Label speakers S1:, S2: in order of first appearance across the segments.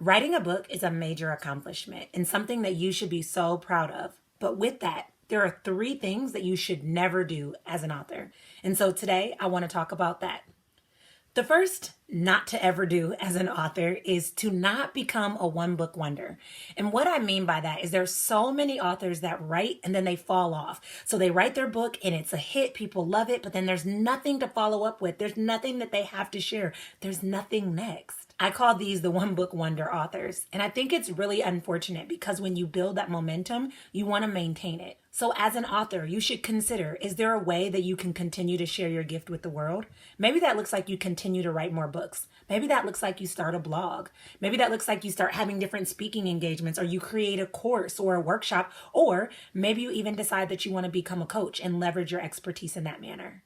S1: Writing a book is a major accomplishment and something that you should be so proud of. But with that, there are 3 things that you should never do as an author. And so today I want to talk about that. The first not to ever do as an author is to not become a one-book wonder. And what I mean by that is there's so many authors that write and then they fall off. So they write their book and it's a hit, people love it, but then there's nothing to follow up with. There's nothing that they have to share. There's nothing next. I call these the one-book wonder authors. And I think it's really unfortunate because when you build that momentum, you want to maintain it. So as an author, you should consider, is there a way that you can continue to share your gift with the world? Maybe that looks like you continue to write more books. Maybe that looks like you start a blog. Maybe that looks like you start having different speaking engagements, or you create a course or a workshop, or maybe you even decide that you want to become a coach and leverage your expertise in that manner.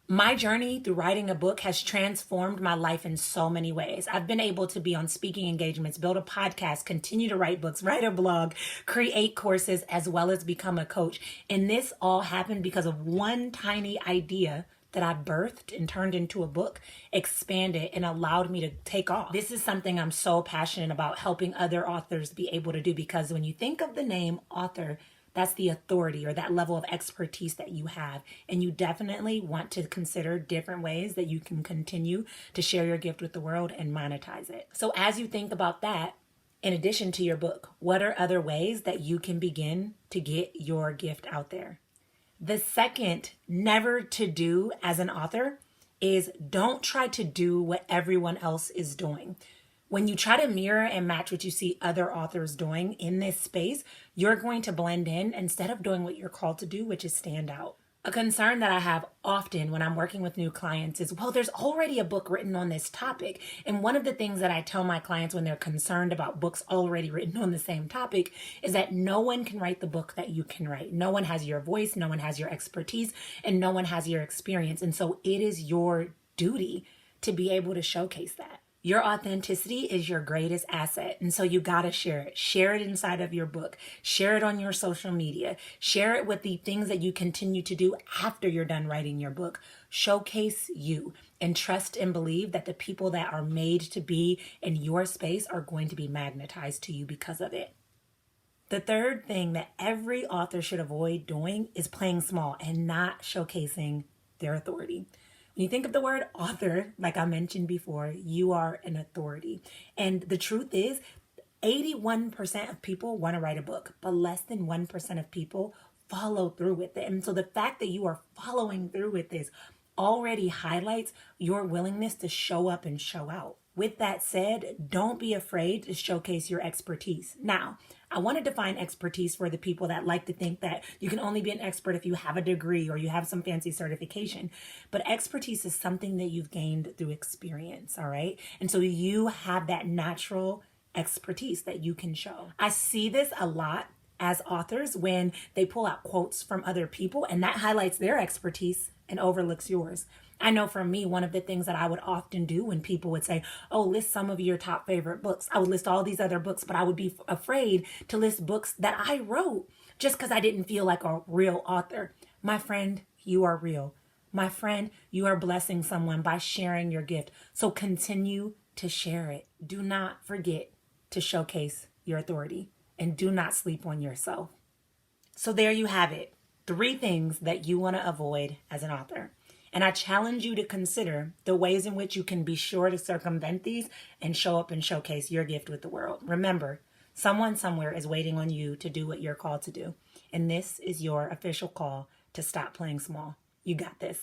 S1: My journey through writing a book has transformed my life in so many ways. I've been able to be on speaking engagements, build a podcast, continue to write books, write a blog, create courses, as well as become a coach. And this all happened because of one tiny idea that I birthed and turned into a book, expanded, and allowed me to take off. This is something I'm so passionate about, helping other authors be able to do, because when you think of the name author, that's the authority or that level of expertise that you have. And you definitely want to consider different ways that you can continue to share your gift with the world and monetize it. So as you think about that, in addition to your book, what are other ways that you can begin to get your gift out there? The second never to do as an author is don't try to do what everyone else is doing. When you try to mirror and match what you see other authors doing in this space, you're going to blend in instead of doing what you're called to do, which is stand out. A concern that I have often when I'm working with new clients is, well, there's already a book written on this topic. And one of the things that I tell my clients when they're concerned about books already written on the same topic is that no one can write the book that you can write. No one has your voice, no one has your expertise, and no one has your experience. And so it is your duty to be able to showcase that. Your authenticity is your greatest asset. And so you got to share it. Share it inside of your book. Share it on your social media. Share it with the things that you continue to do after you're done writing your book. Showcase you and trust and believe that the people that are made to be in your space are going to be magnetized to you because of it. The third thing that every author should avoid doing is playing small and not showcasing their authority. When you think of the word author, like I mentioned before, you are an authority. And the truth is, 81% of people want to write a book, but less than 1% of people follow through with it. And so the fact that you are following through with this already highlights your willingness to show up and show out. With that said, don't be afraid to showcase your expertise. Now, I want to define expertise for the people that like to think that you can only be an expert if you have a degree or you have some fancy certification. But expertise is something that you've gained through experience, all right? And so you have that natural expertise that you can show. I see this a lot as authors when they pull out quotes from other people, and that highlights their expertise and overlooks yours. I know for me, one of the things that I would often do when people would say, oh, list some of your top favorite books. I would list all these other books, but I would be afraid to list books that I wrote just because I didn't feel like a real author. My friend, you are real. My friend, you are blessing someone by sharing your gift. So continue to share it. Do not forget to showcase your authority, and do not sleep on yourself. So there you have it. 3 things that you want to avoid as an author. And I challenge you to consider the ways in which you can be sure to circumvent these and show up and showcase your gift with the world. Remember, someone somewhere is waiting on you to do what you're called to do. And this is your official call to stop playing small. You got this.